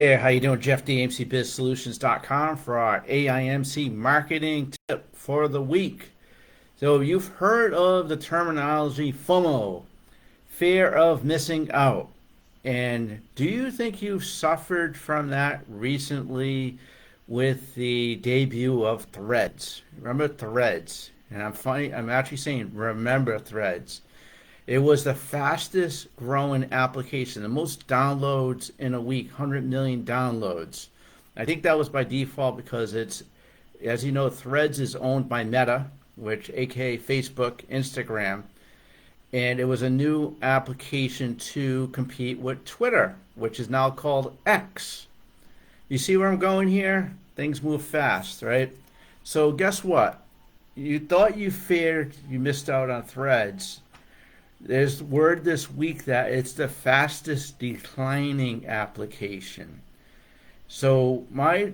Hey, how you doing? Jeff D, AMCBizSolutions.com for our AIMC marketing tip for the week. So you've heard of the terminology FOMO, fear of missing out. And do you think you've suffered from that recently with the debut of Threads? Remember Threads? And I'm actually saying remember Threads. It was the fastest growing application, the most downloads in a week, 100 million downloads. I think that was by default because it's, as you know, Threads is owned by Meta, which aka Facebook, Instagram, and it was a new application to compete with Twitter, which is now called X. You see where I'm going here? Things move fast, right? So guess what? You thought you feared you missed out on Threads. There's word this week that it's the fastest declining application. So my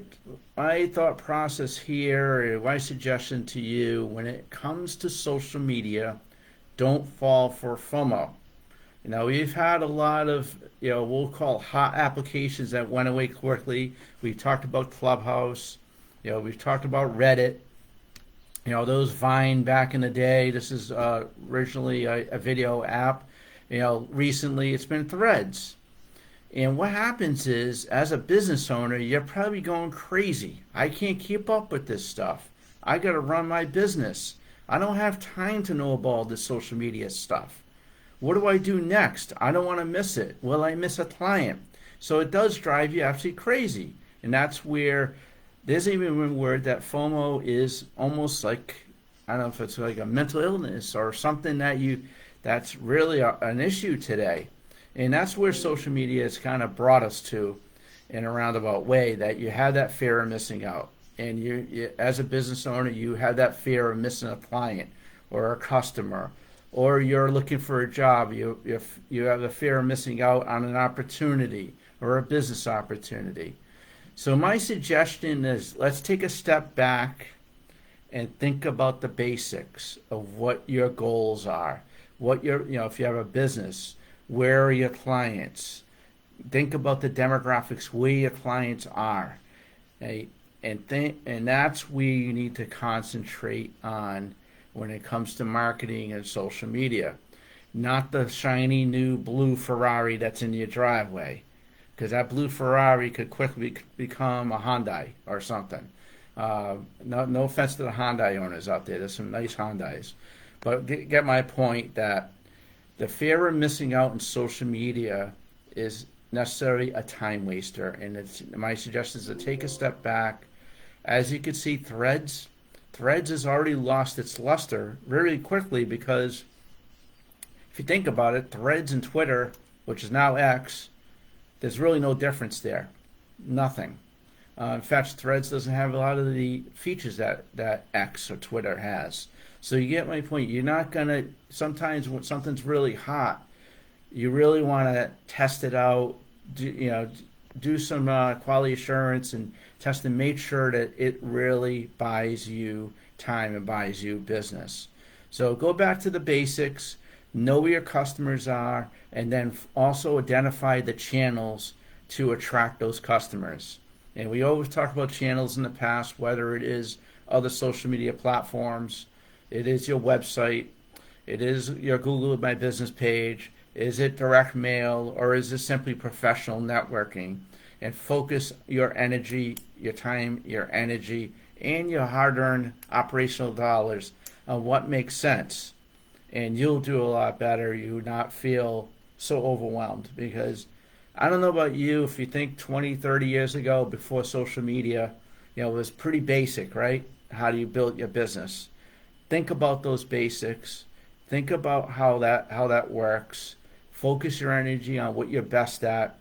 thought process here, my suggestion to you, when it comes to social media, don't fall for FOMO. We've had a lot of, we'll call hot applications that went away quickly. We've talked about Clubhouse. We've talked about Reddit. Those Vine back in the day. This is originally a video app. Recently it's been Threads. And what happens is, as a business owner, you're probably going crazy. I can't keep up with this stuff. I got to run my business. I don't have time to know about all this social media stuff. What do I do next? I don't want to miss it. Will I miss a client? So it does drive you absolutely crazy. And that's where there's even a word that FOMO is almost like, I don't know if it's like a mental illness or something that's really an issue today. And that's where social media has kind of brought us to in a roundabout way, that you have that fear of missing out. And you as a business owner, you have that fear of missing a client or a customer, or you're looking for a job. You have the fear of missing out on an opportunity or a business opportunity. So my suggestion is, let's take a step back and think about the basics of what your goals are. If you have a business, where are your clients? Think about the demographics, where your clients are. Okay? And that's where you need to concentrate on when it comes to marketing and social media. Not the shiny new blue Ferrari that's in your driveway, because that blue Ferrari could quickly become a Hyundai or something. No offense to the Hyundai owners out there. There's some nice Hyundais. But get my point that the fear of missing out in social media is necessarily a time waster. And my suggestion is to take a step back. As you can see, Threads has already lost its luster very quickly, because if you think about it, Threads and Twitter, which is now X, there's really no difference there. Nothing. In fact, Threads doesn't have a lot of the features that X or Twitter has. So you get my point. You're not going to, sometimes when something's really hot, you really want to test it out, do some quality assurance and test and make sure that it really buys you time and buys you business. So go back to the basics, know where your customers are, and then also identify the channels to attract those customers. And we always talk about channels in the past, whether it is other social media platforms, it is your website, it is your Google My Business page, is it direct mail, or is it simply professional networking? And focus your energy, your time, your energy, and your hard-earned operational dollars on what makes sense. And you'll do a lot better. You not feel so overwhelmed, because I don't know about you, if you think 20, 30 years ago, before social media, it was pretty basic, right? How do you build your business? Think about those basics. Think about how that works. Focus your energy on what you're best at,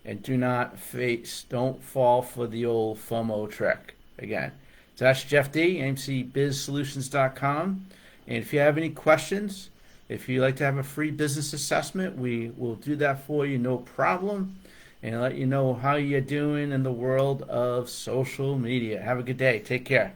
and don't fall for the old FOMO trick again. So that's Jeff D, AMCBizSolutions.com. And if you have any questions, if you'd like to have a free business assessment, we will do that for you, no problem, and let you know how you're doing in the world of social media. Have a good day. Take care.